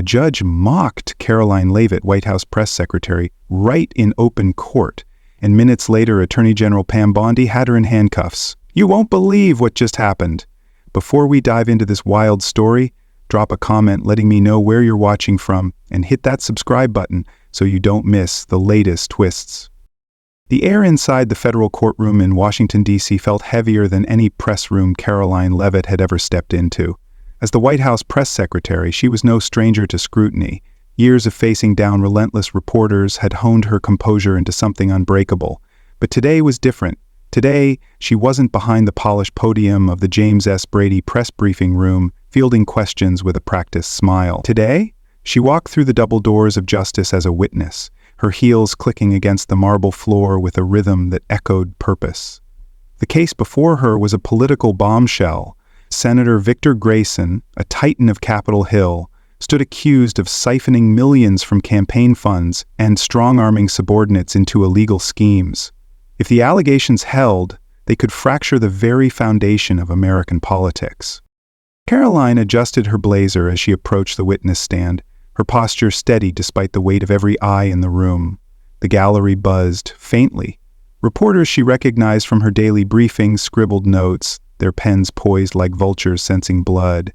judge mocked Caroline Leavitt, White House press secretary, right in open court, and minutes later, Attorney General Pam Bondi had her in handcuffs. You won't believe what just happened. Before we dive into this wild story, drop a comment letting me know where you're watching from, and hit that subscribe button so you don't miss the latest twists. The air inside the federal courtroom in Washington, D.C. felt heavier than any press room Caroline Leavitt had ever stepped into. As the White House press secretary, she was no stranger to scrutiny. Years of facing down relentless reporters had honed her composure into something unbreakable. But today was different. Today, she wasn't behind the polished podium of the James S. Brady press briefing room, fielding questions with a practiced smile. Today, she walked through the double doors of justice as a witness, her heels clicking against the marble floor with a rhythm that echoed purpose. The case before her was a political bombshell. Senator Victor Grayson, a titan of Capitol Hill, stood accused of siphoning millions from campaign funds and strong-arming subordinates into illegal schemes. If the allegations held, they could fracture the very foundation of American politics. Caroline adjusted her blazer as she approached the witness stand, her posture steady despite the weight of every eye in the room. The gallery buzzed, faintly. Reporters she recognized from her daily briefings scribbled notes, their pens poised like vultures sensing blood.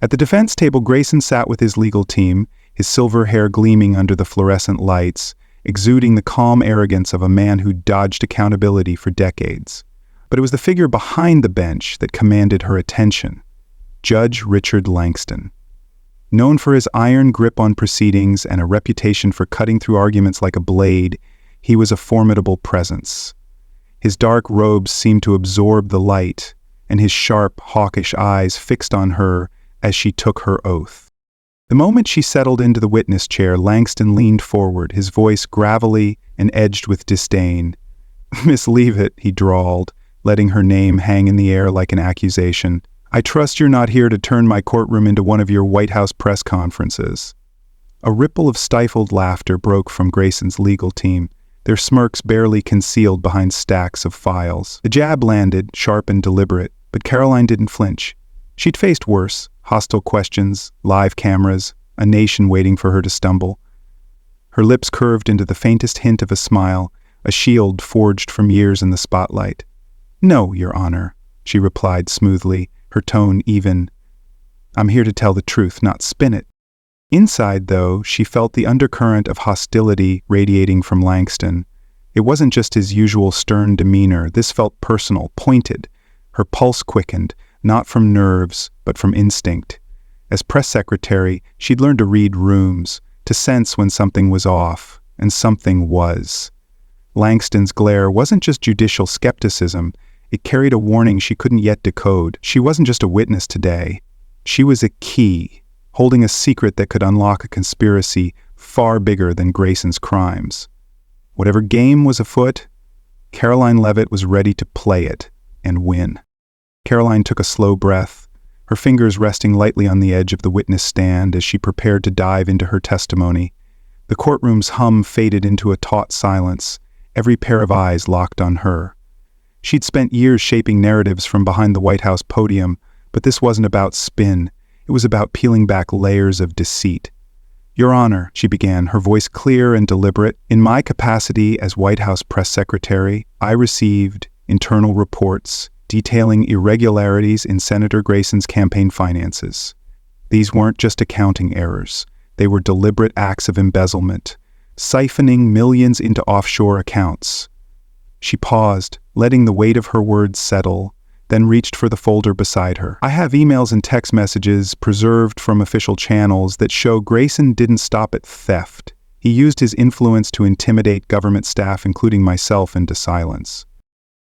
At the defense table, Grayson sat with his legal team, his silver hair gleaming under the fluorescent lights, exuding the calm arrogance of a man who dodged accountability for decades. But it was the figure behind the bench that commanded her attention. Judge Richard Langston. Known for his iron grip on proceedings and a reputation for cutting through arguments like a blade, he was a formidable presence. His dark robes seemed to absorb the light, and his sharp, hawkish eyes fixed on her as she took her oath. The moment she settled into the witness chair, Langston leaned forward, his voice gravelly and edged with disdain. "Miss Leavitt," he drawled, letting her name hang in the air like an accusation. "I trust you're not here to turn my courtroom into one of your White House press conferences." A ripple of stifled laughter broke from Grayson's legal team, their smirks barely concealed behind stacks of files. The jab landed, sharp and deliberate, but Caroline didn't flinch. She'd faced worse, hostile questions, live cameras, a nation waiting for her to stumble. Her lips curved into the faintest hint of a smile, a shield forged from years in the spotlight. "No, Your Honor," she replied smoothly, her tone even. "I'm here to tell the truth, not spin it." Inside, though, she felt the undercurrent of hostility radiating from Langston. It wasn't just his usual stern demeanor. This felt personal, pointed. Her pulse quickened, not from nerves, but from instinct. As press secretary, she'd learned to read rooms, to sense when something was off, and something was. Langston's glare wasn't just judicial skepticism. It carried a warning she couldn't yet decode. She wasn't just a witness today. She was a key, holding a secret that could unlock a conspiracy far bigger than Grayson's crimes. Whatever game was afoot, Caroline Leavitt was ready to play it and win. Caroline took a slow breath, her fingers resting lightly on the edge of the witness stand as she prepared to dive into her testimony. The courtroom's hum faded into a taut silence, every pair of eyes locked on her. She'd spent years shaping narratives from behind the White House podium, but this wasn't about spin. It was about peeling back layers of deceit. "Your Honor," she began, her voice clear and deliberate, "in my capacity as White House press secretary, I received internal reports detailing irregularities in Senator Grayson's campaign finances. These weren't just accounting errors. They were deliberate acts of embezzlement, siphoning millions into offshore accounts." She paused, letting the weight of her words settle, then reached for the folder beside her. "I have emails and text messages preserved from official channels that show Grayson didn't stop at theft. He used his influence to intimidate government staff, including myself, into silence."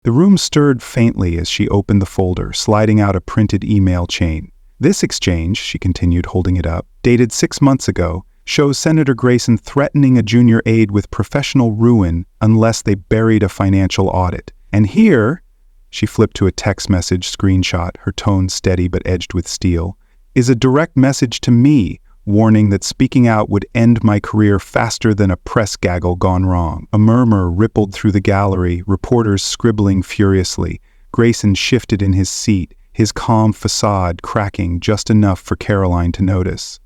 The room stirred faintly as she opened the folder, sliding out a printed email chain. "This exchange," she continued, holding it up, "dated 6 months ago, shows Senator Grayson threatening a junior aide with professional ruin unless they buried a financial audit. And here," she flipped to a text message screenshot, her tone steady but edged with steel, "is a direct message to me, warning that speaking out would end my career faster than a press gaggle gone wrong." A murmur rippled through the gallery, reporters scribbling furiously. Grayson shifted in his seat, his calm facade cracking just enough for Caroline to notice.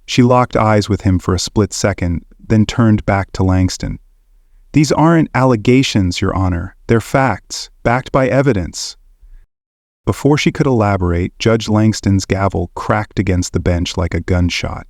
She locked eyes with him for a split second, then turned back to Langston. "These aren't allegations, Your Honor. They're facts, backed by evidence." Before she could elaborate, Judge Langston's gavel cracked against the bench like a gunshot.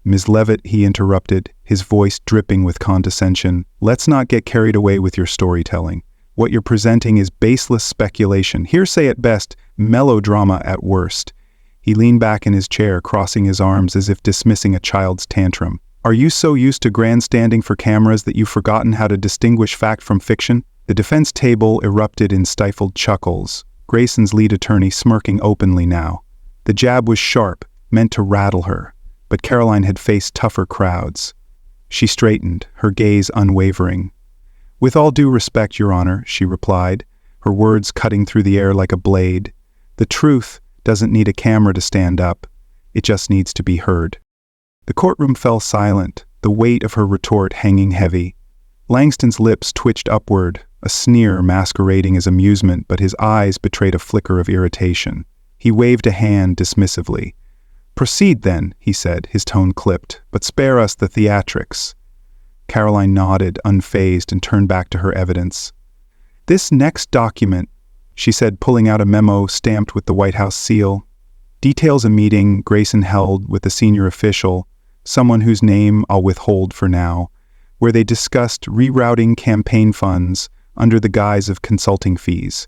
"Ms. Leavitt," he interrupted, his voice dripping with condescension, "let's not get carried away with your storytelling. What you're presenting is baseless speculation, hearsay at best, melodrama at worst." He leaned back in his chair, crossing his arms as if dismissing a child's tantrum. "Are you so used to grandstanding for cameras that you've forgotten how to distinguish fact from fiction?" The defense table erupted in stifled chuckles, Grayson's lead attorney smirking openly now. The jab was sharp, meant to rattle her, but Caroline had faced tougher crowds. She straightened, her gaze unwavering. "With all due respect, Your Honor," she replied, her words cutting through the air like a blade. "The truth doesn't need a camera to stand up. It just needs to be heard." The courtroom fell silent, the weight of her retort hanging heavy. Langston's lips twitched upward, a sneer masquerading as amusement, but his eyes betrayed a flicker of irritation. He waved a hand dismissively. "Proceed then," he said, his tone clipped, "but spare us the theatrics." Caroline nodded, unfazed, and turned back to her evidence. "This next document," she said, pulling out a memo stamped with the White House seal, "details a meeting Grayson held with a senior official, someone whose name I'll withhold for now, where they discussed rerouting campaign funds under the guise of consulting fees.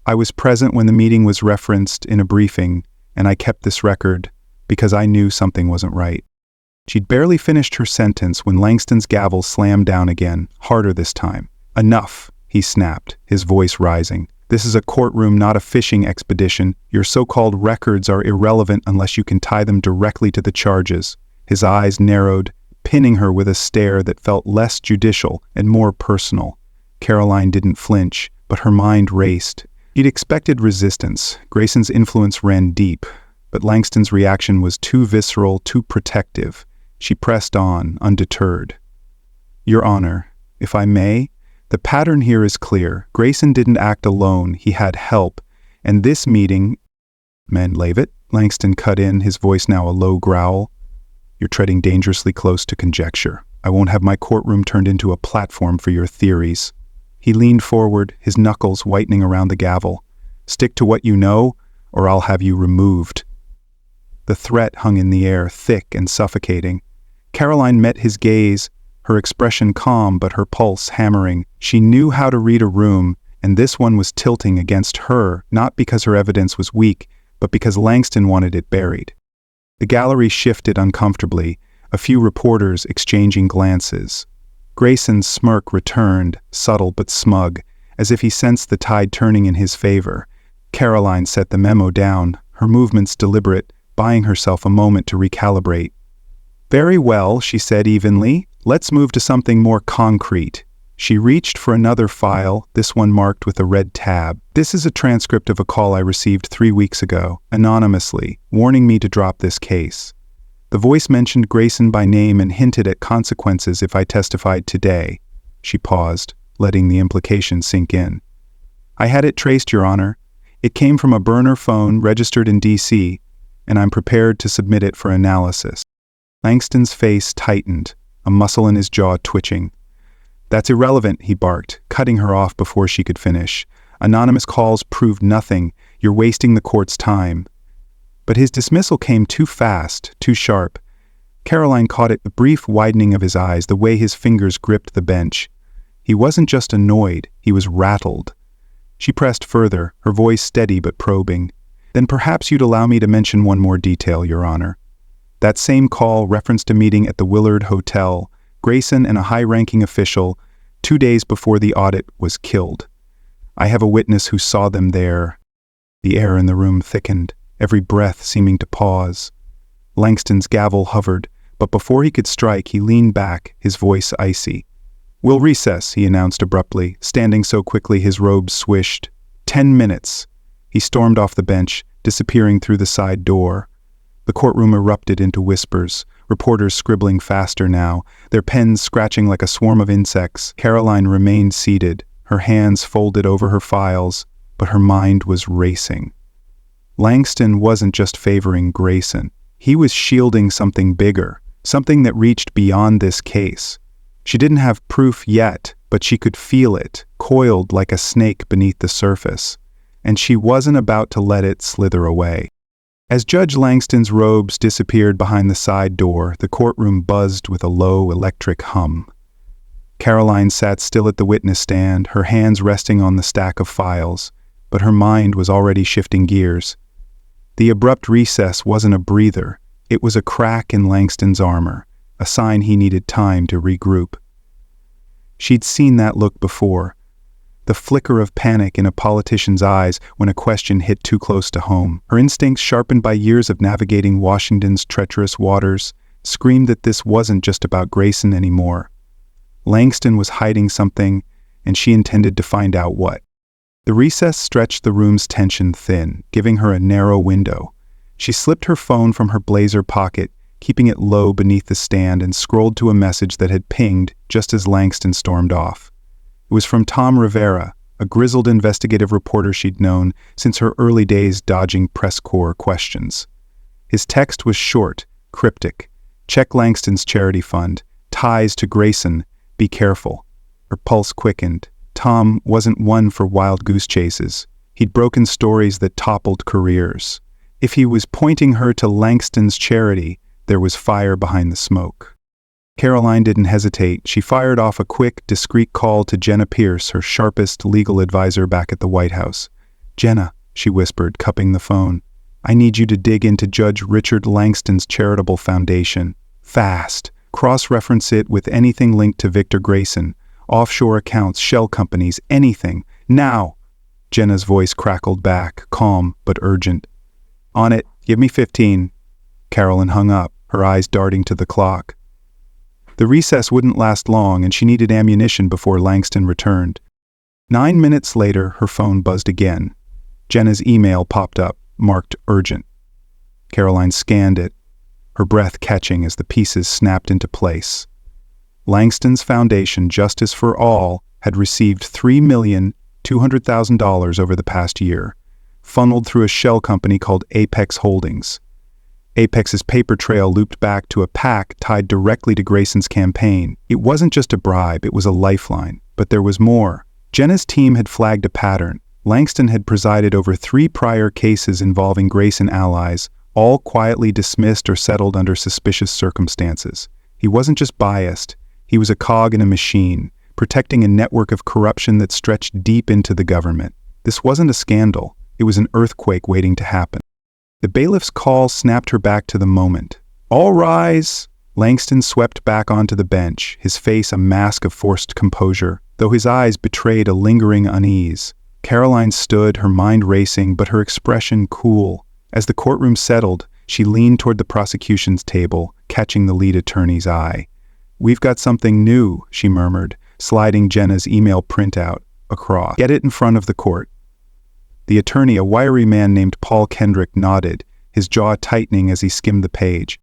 I was present when the meeting was referenced in a briefing, and I kept this record because I knew something wasn't right." She'd barely finished her sentence when Langston's gavel slammed down again, harder this time. "Enough," he snapped, his voice rising. "This is a courtroom, not a fishing expedition. Your so-called records are irrelevant unless you can tie them directly to the charges." His eyes narrowed, pinning her with a stare that felt less judicial and more personal. Caroline didn't flinch, but her mind raced. She'd expected resistance. Grayson's influence ran deep, but Langston's reaction was too visceral, too protective. She pressed on, undeterred. "Your Honor, if I may, the pattern here is clear. Grayson didn't act alone, he had help, and this meeting—" "Man, Leavitt," Langston cut in, his voice now a low growl. "You're treading dangerously close to conjecture. I won't have my courtroom turned into a platform for your theories." He leaned forward, his knuckles whitening around the gavel. "Stick to what you know, or I'll have you removed." The threat hung in the air, thick and suffocating. Caroline met his gaze, her expression calm but her pulse hammering. She knew how to read a room, and this one was tilting against her, not because her evidence was weak, but because Langston wanted it buried. The gallery shifted uncomfortably, a few reporters exchanging glances. Grayson's smirk returned, subtle but smug, as if he sensed the tide turning in his favor. Caroline set the memo down, her movements deliberate, buying herself a moment to recalibrate. "Very well," she said evenly. "Let's move to something more concrete." She reached for another file, this one marked with a red tab. "This is a transcript of a call I received 3 weeks ago, anonymously, warning me to drop this case. The voice mentioned Grayson by name and hinted at consequences if I testified today." She paused, letting the implication sink in. "I had it traced, Your Honor. It came from a burner phone registered in D.C., and I'm prepared to submit it for analysis." Langston's face tightened, a muscle in his jaw twitching. "That's irrelevant," he barked, cutting her off before she could finish. "Anonymous calls proved nothing. You're wasting the court's time." But his dismissal came too fast, too sharp. Caroline caught it, the brief widening of his eyes, the way his fingers gripped the bench. He wasn't just annoyed, he was rattled. She pressed further, her voice steady but probing. "Then perhaps you'd allow me to mention one more detail, Your Honor. That same call referenced a meeting at the Willard Hotel, Grayson and a high-ranking official, 2 days before the audit was killed. I have a witness who saw them there." The air in the room thickened, every breath seeming to pause. Langston's gavel hovered, but before he could strike, he leaned back, his voice icy. "We'll recess," he announced abruptly, standing so quickly his robes swished. 10 minutes. He stormed off the bench, disappearing through the side door. The courtroom erupted into whispers, reporters scribbling faster now, their pens scratching like a swarm of insects. Caroline remained seated, her hands folded over her files, but her mind was racing. Langston wasn't just favoring Grayson. He was shielding something bigger, something that reached beyond this case. She didn't have proof yet, but she could feel it, coiled like a snake beneath the surface, and she wasn't about to let it slither away. As Judge Langston's robes disappeared behind the side door, the courtroom buzzed with a low electric hum. Caroline sat still at the witness stand, her hands resting on the stack of files, but her mind was already shifting gears. The abrupt recess wasn't a breather, it was a crack in Langston's armor, a sign he needed time to regroup. She'd seen that look before, the flicker of panic in a politician's eyes when a question hit too close to home. Her instincts, sharpened by years of navigating Washington's treacherous waters, screamed that this wasn't just about Grayson anymore. Langston was hiding something, and she intended to find out what. The recess stretched the room's tension thin, giving her a narrow window. She slipped her phone from her blazer pocket, keeping it low beneath the stand, and scrolled to a message that had pinged just as Langston stormed off. It was from Tom Rivera, a grizzled investigative reporter she'd known since her early days dodging press corps questions. His text was short, cryptic. Check Langston's charity fund. Ties to Grayson. Be careful. Her pulse quickened. Tom wasn't one for wild goose chases. He'd broken stories that toppled careers. If he was pointing her to Langston's charity, there was fire behind the smoke. Caroline didn't hesitate. She fired off a quick, discreet call to Jenna Pierce, her sharpest legal advisor back at the White House. "Jenna," she whispered, cupping the phone, "I need you to dig into Judge Richard Langston's charitable foundation. Fast. Cross-reference it with anything linked to Victor Grayson. Offshore accounts, shell companies, anything. Now!" Jenna's voice crackled back, calm but urgent. "On it. Give me 15. Carolyn hung up, her eyes darting to the clock. The recess wouldn't last long, and she needed ammunition before Langston returned. 9 minutes later, her phone buzzed again. Jenna's email popped up, marked urgent. Caroline scanned it, her breath catching as the pieces snapped into place. Langston's foundation, Justice for All, had received $3,200,000 over the past year, funneled through a shell company called Apex Holdings. Apex's paper trail looped back to a PAC tied directly to Grayson's campaign. It wasn't just a bribe, it was a lifeline. But there was more. Jenna's team had flagged a pattern. Langston had presided over 3 prior cases involving Grayson allies, all quietly dismissed or settled under suspicious circumstances. He wasn't just biased, he was a cog in a machine, protecting a network of corruption that stretched deep into the government. This wasn't a scandal, it was an earthquake waiting to happen. The bailiff's call snapped her back to the moment. "All rise!" Langston swept back onto the bench, his face a mask of forced composure, though his eyes betrayed a lingering unease. Caroline stood, her mind racing, but her expression cool. As the courtroom settled, she leaned toward the prosecution's table, catching the lead attorney's eye. "We've got something new," she murmured, sliding Jenna's email printout across. "Get it in front of the court." The attorney, a wiry man named Paul Kendrick, nodded, his jaw tightening as he skimmed the page.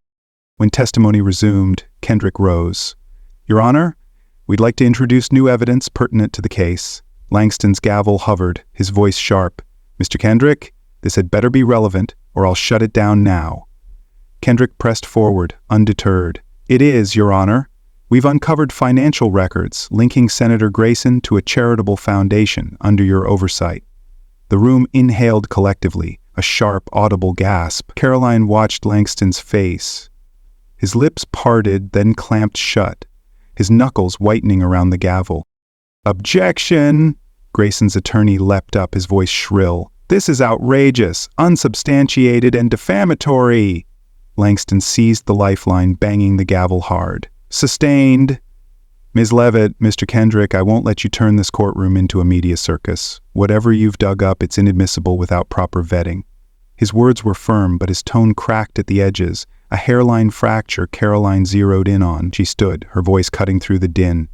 When testimony resumed, Kendrick rose. "Your Honor, we'd like to introduce new evidence pertinent to the case." Langston's gavel hovered, his voice sharp. "Mr. Kendrick, this had better be relevant, or I'll shut it down now." Kendrick pressed forward, undeterred. "It is, Your Honor. We've uncovered financial records linking Senator Grayson to a charitable foundation under your oversight." The room inhaled collectively, a sharp, audible gasp. Caroline watched Langston's face. His lips parted, then clamped shut, his knuckles whitening around the gavel. "Objection!" Grayson's attorney leapt up, his voice shrill. "This is outrageous, unsubstantiated, and defamatory!" Langston seized the lifeline, banging the gavel hard. "Sustained!" "Ms. Leavitt, Mr. Kendrick, I won't let you turn this courtroom into a media circus. Whatever you've dug up, it's inadmissible without proper vetting." His words were firm, but his tone cracked at the edges, a hairline fracture Caroline zeroed in on. She stood, her voice cutting through the din.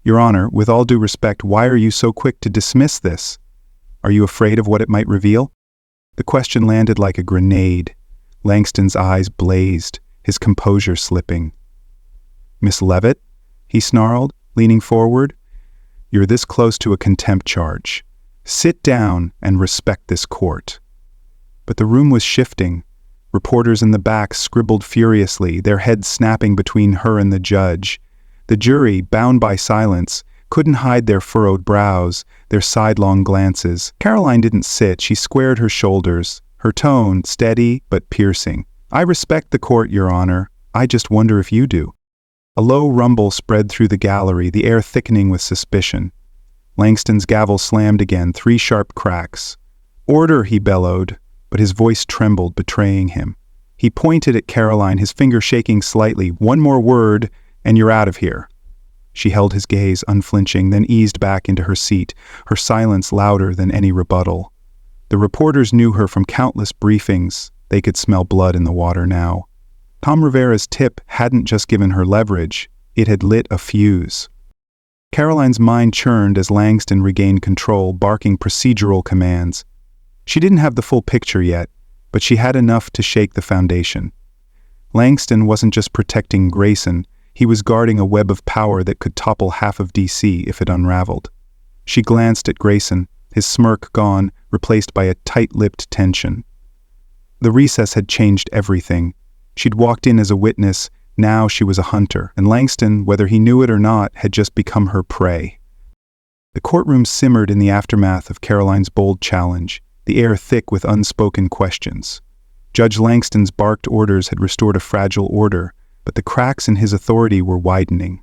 "Your Honor, with all due respect, why are you so quick to dismiss this? Are you afraid of what it might reveal?" The question landed like a grenade. Langston's eyes blazed, his composure slipping. "Miss Leavitt?" he snarled, leaning forward. "You're this close to a contempt charge. Sit down and respect this court." But the room was shifting. Reporters in the back scribbled furiously, their heads snapping between her and the judge. The jury, bound by silence, couldn't hide their furrowed brows, their sidelong glances. Caroline didn't sit, she squared her shoulders, her tone steady but piercing. "I respect the court, Your Honor. I just wonder if you do." A low rumble spread through the gallery, the air thickening with suspicion. Langston's gavel slammed again, 3 sharp cracks. "Order," he bellowed, but his voice trembled, betraying him. He pointed at Caroline, his finger shaking slightly. "One more word, and you're out of here." She held his gaze, unflinching, then eased back into her seat, her silence louder than any rebuttal. The reporters knew her from countless briefings. They could smell blood in the water now. Tom Rivera's tip hadn't just given her leverage, it had lit a fuse. Caroline's mind churned as Langston regained control, barking procedural commands. She didn't have the full picture yet, but she had enough to shake the foundation. Langston wasn't just protecting Grayson, he was guarding a web of power that could topple half of D.C. if it unraveled. She glanced at Grayson, his smirk gone, replaced by a tight-lipped tension. The recess had changed everything. She'd walked in as a witness, now she was a hunter, and Langston, whether he knew it or not, had just become her prey. The courtroom simmered in the aftermath of Caroline's bold challenge, the air thick with unspoken questions. Judge Langston's barked orders had restored a fragile order, but the cracks in his authority were widening.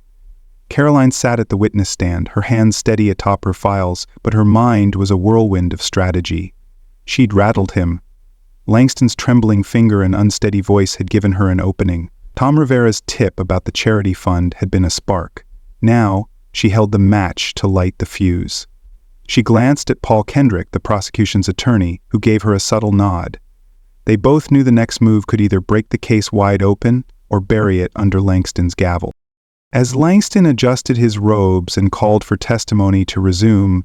Caroline sat at the witness stand, her hands steady atop her files, but her mind was a whirlwind of strategy. She'd rattled him. Langston's trembling finger and unsteady voice had given her an opening. Tom Rivera's tip about the charity fund had been a spark. Now, she held the match to light the fuse. She glanced at Paul Kendrick, the prosecution's attorney, who gave her a subtle nod. They both knew the next move could either break the case wide open or bury it under Langston's gavel. As Langston adjusted his robes and called for testimony to resume,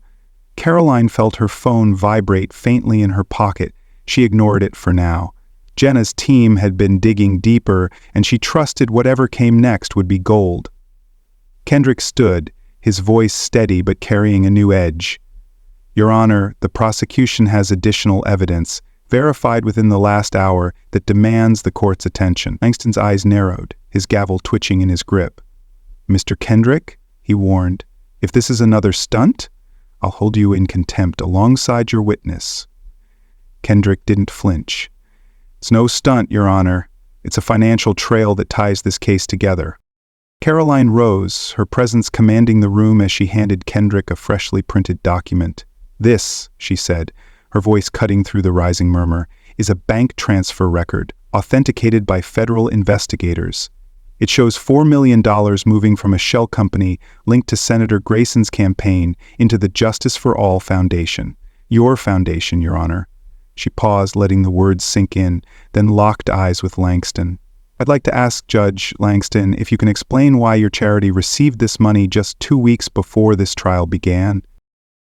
Caroline felt her phone vibrate faintly in her pocket. She ignored it for now. Jenna's team had been digging deeper, and she trusted whatever came next would be gold. Kendrick stood, his voice steady but carrying a new edge. "Your Honor, the prosecution has additional evidence, verified within the last hour, that demands the court's attention." Langston's eyes narrowed, his gavel twitching in his grip. "Mr. Kendrick," he warned, "if this is another stunt, I'll hold you in contempt alongside your witness." Kendrick didn't flinch. "It's no stunt, Your Honor. It's a financial trail that ties this case together." Caroline rose, her presence commanding the room as she handed Kendrick a freshly printed document. "This," she said, her voice cutting through the rising murmur, "is a bank transfer record, authenticated by federal investigators. It shows $4 million moving from a shell company linked to Senator Grayson's campaign into the Justice for All Foundation. Your foundation, Your Honor." She paused, letting the words sink in, then locked eyes with Langston. "I'd like to ask Judge Langston if you can explain why your charity received this money just 2 weeks before this trial began."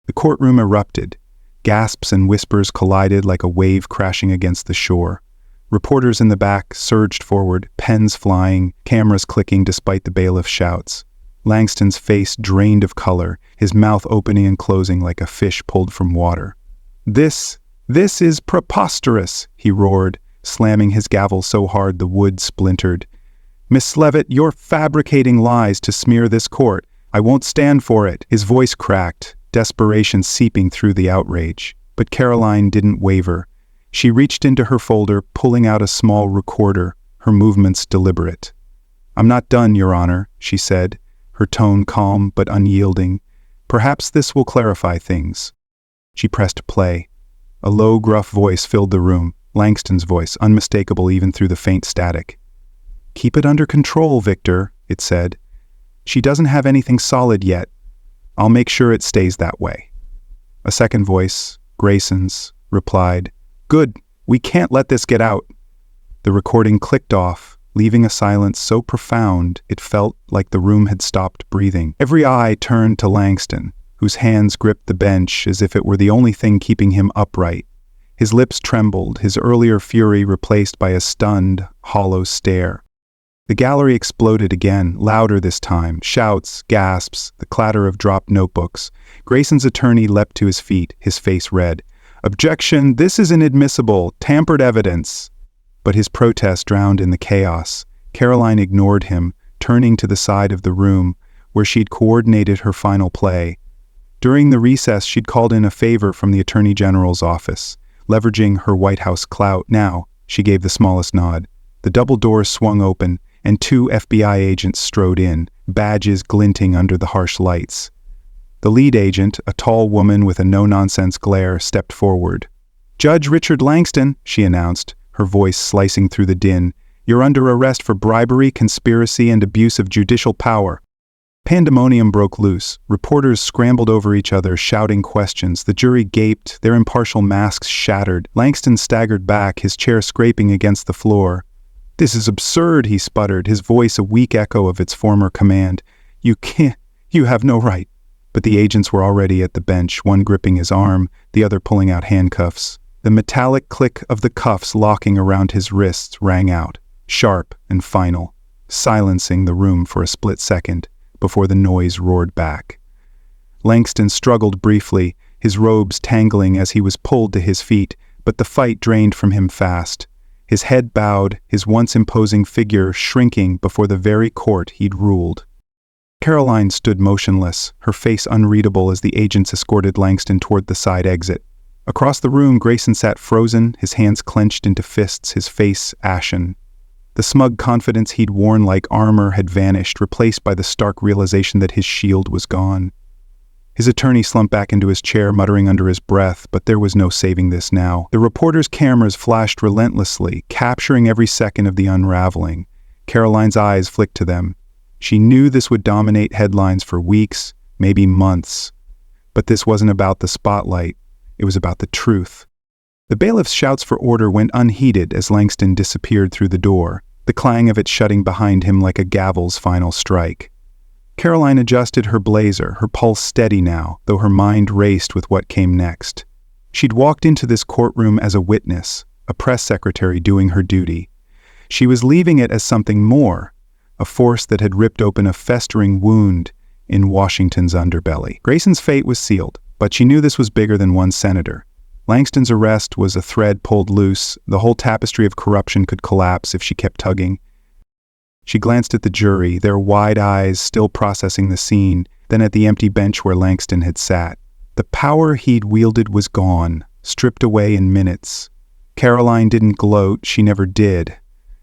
The courtroom erupted. Gasps and whispers collided like a wave crashing against the shore. Reporters in the back surged forward, pens flying, cameras clicking despite the bailiff's shouts. Langston's face drained of color, his mouth opening and closing like a fish pulled from water. This is preposterous," he roared, slamming his gavel so hard the wood splintered. "Miss Leavitt, you're fabricating lies to smear this court. I won't stand for it." His voice cracked, desperation seeping through the outrage. But Caroline didn't waver. She reached into her folder, pulling out a small recorder, her movements deliberate. "I'm not done, Your Honor," she said, her tone calm but unyielding. "Perhaps this will clarify things." She pressed play. A low, gruff voice filled the room, Langston's voice, unmistakable even through the faint static. "Keep it under control, Victor," it said. "She doesn't have anything solid yet. I'll make sure it stays that way." A second voice, Grayson's, replied, "Good, we can't let this get out." The recording clicked off, leaving a silence so profound it felt like the room had stopped breathing. Every eye turned to Langston, whose hands gripped the bench as if it were the only thing keeping him upright. His lips trembled, his earlier fury replaced by a stunned, hollow stare. The gallery exploded again, louder this time, shouts, gasps, the clatter of dropped notebooks. Grayson's attorney leapt to his feet, his face red. "Objection, this is inadmissible, tampered evidence." But his protest drowned in the chaos. Caroline ignored him, turning to the side of the room where she'd coordinated her final play. During the recess, she'd called in a favor from the Attorney General's office. Leveraging her White House clout now, she gave the smallest nod. The double doors swung open, and 2 FBI agents strode in, badges glinting under the harsh lights. The lead agent, a tall woman with a no-nonsense glare, stepped forward. "Judge Richard Langston," she announced, her voice slicing through the din. "You're under arrest for bribery, conspiracy, and abuse of judicial power." Pandemonium broke loose. Reporters scrambled over each other, shouting questions. The jury gaped, their impartial masks shattered. Langston staggered back, his chair scraping against the floor. "This is absurd," he sputtered, his voice a weak echo of its former command. You have no right." But the agents were already at the bench, one gripping his arm, the other pulling out handcuffs. The metallic click of the cuffs locking around his wrists rang out, sharp and final, silencing the room for a split second before the noise roared back. Langston struggled briefly, his robes tangling as he was pulled to his feet, but the fight drained from him fast. His head bowed, his once imposing figure shrinking before the very court he'd ruled. Caroline stood motionless, her face unreadable as the agents escorted Langston toward the side exit. Across the room, Grayson sat frozen, his hands clenched into fists, his face ashen. The smug confidence he'd worn like armor had vanished, replaced by the stark realization that his shield was gone. His attorney slumped back into his chair, muttering under his breath, but there was no saving this now. The reporters' cameras flashed relentlessly, capturing every second of the unraveling. Caroline's eyes flicked to them. She knew this would dominate headlines for weeks, maybe months. But this wasn't about the spotlight. It was about the truth. The bailiff's shouts for order went unheeded as Langston disappeared through the door, the clang of it shutting behind him like a gavel's final strike. Caroline adjusted her blazer, her pulse steady now, though her mind raced with what came next. She'd walked into this courtroom as a witness, a press secretary doing her duty. She was leaving it as something more, a force that had ripped open a festering wound in Washington's underbelly. Grayson's fate was sealed, but she knew this was bigger than one senator. Langston's arrest was a thread pulled loose. The whole tapestry of corruption could collapse if she kept tugging. She glanced at the jury, their wide eyes still processing the scene, then at the empty bench where Langston had sat. The power he'd wielded was gone, stripped away in minutes. Caroline didn't gloat, she never did.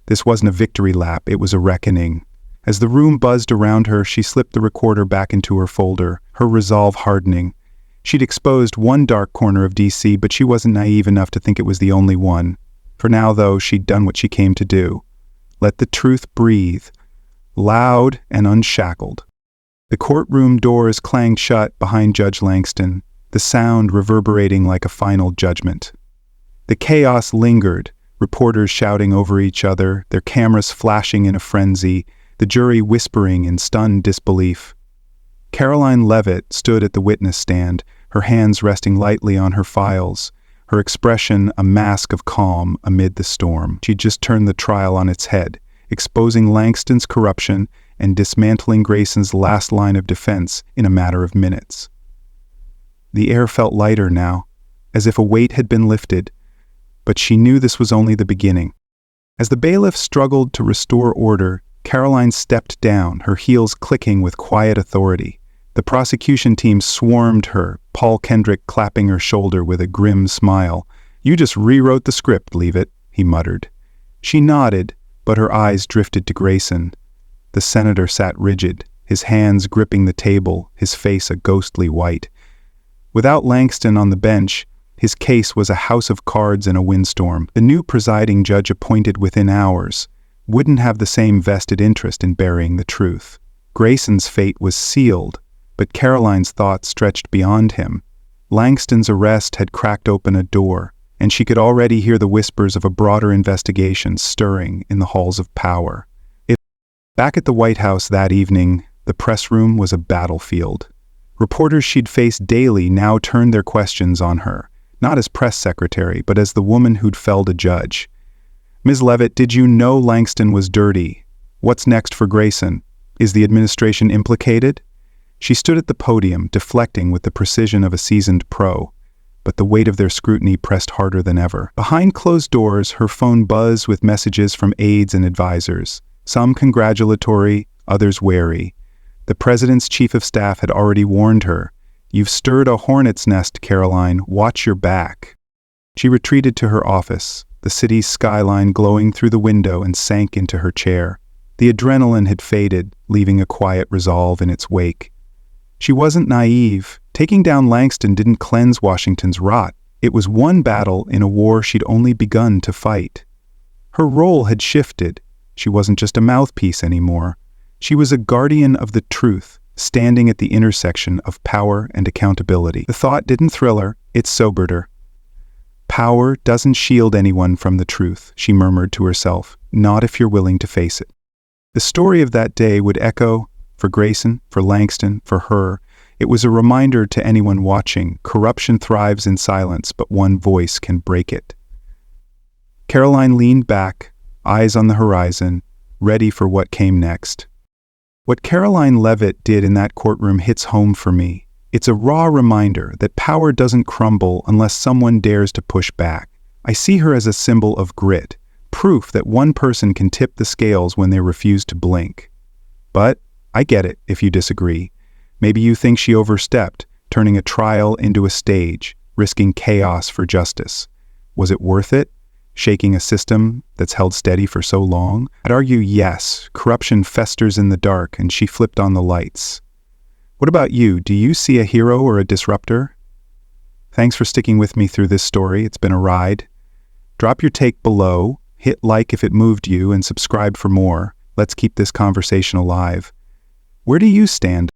This wasn't a victory lap, it was a reckoning. As the room buzzed around her, she slipped the recorder back into her folder, her resolve hardening. She'd exposed one dark corner of D.C., but she wasn't naive enough to think it was the only one. For now, though, she'd done what she came to do. Let the truth breathe, loud and unshackled. The courtroom doors clanged shut behind Judge Langston, the sound reverberating like a final judgment. The chaos lingered, reporters shouting over each other, their cameras flashing in a frenzy, the jury whispering in stunned disbelief. Caroline Leavitt stood at the witness stand, her hands resting lightly on her files, her expression a mask of calm amid the storm. She'd just turned the trial on its head, exposing Langston's corruption and dismantling Grayson's last line of defense in a matter of minutes. The air felt lighter now, as if a weight had been lifted, but she knew this was only the beginning. As the bailiff struggled to restore order, Caroline stepped down, her heels clicking with quiet authority. The prosecution team swarmed her, Paul Kendrick clapping her shoulder with a grim smile. "You just rewrote the script, Leavitt," he muttered. She nodded, but her eyes drifted to Grayson. The senator sat rigid, his hands gripping the table, his face a ghostly white. Without Langston on the bench, his case was a house of cards in a windstorm. The new presiding judge appointed within hours wouldn't have the same vested interest in burying the truth. Grayson's fate was sealed, but Caroline's thoughts stretched beyond him. Langston's arrest had cracked open a door, and she could already hear the whispers of a broader investigation stirring in the halls of power. Back at the White House that evening, the press room was a battlefield. Reporters she'd faced daily now turned their questions on her, not as press secretary, but as the woman who'd felled a judge. "Ms. Leavitt, did you know Langston was dirty? What's next for Grayson? Is the administration implicated?" She stood at the podium, deflecting with the precision of a seasoned pro. but the weight of their scrutiny pressed harder than ever. Behind closed doors, her phone buzzed with messages from aides and advisors, some congratulatory, others wary. The president's chief of staff had already warned her, "You've stirred a hornet's nest, Caroline. Watch your back." She retreated to her office, the city's skyline glowing through the window, and sank into her chair. The adrenaline had faded, leaving a quiet resolve in its wake. She wasn't naive. Taking down Langston didn't cleanse Washington's rot. It was one battle in a war she'd only begun to fight. Her role had shifted. She wasn't just a mouthpiece anymore. She was a guardian of the truth, standing at the intersection of power and accountability. The thought didn't thrill her, it sobered her. "Power doesn't shield anyone from the truth," she murmured to herself, "not if you're willing to face it." The story of that day would echo for Grayson, for Langston, for her. It was a reminder to anyone watching: corruption thrives in silence, but one voice can break it. Caroline leaned back, eyes on the horizon, ready for what came next. What Caroline Leavitt did in that courtroom hits home for me. It's a raw reminder that power doesn't crumble unless someone dares to push back. I see her as a symbol of grit, proof that one person can tip the scales when they refuse to blink. But I get it if you disagree. Maybe you think she overstepped, turning a trial into a stage, risking chaos for justice. Was it worth it? Shaking a system that's held steady for so long? I'd argue yes. Corruption festers in the dark, and she flipped on the lights. What about you? Do you see a hero or a disruptor? Thanks for sticking with me through this story. It's been a ride. Drop your take below, hit like if it moved you, and subscribe for more. Let's keep this conversation alive. Where do you stand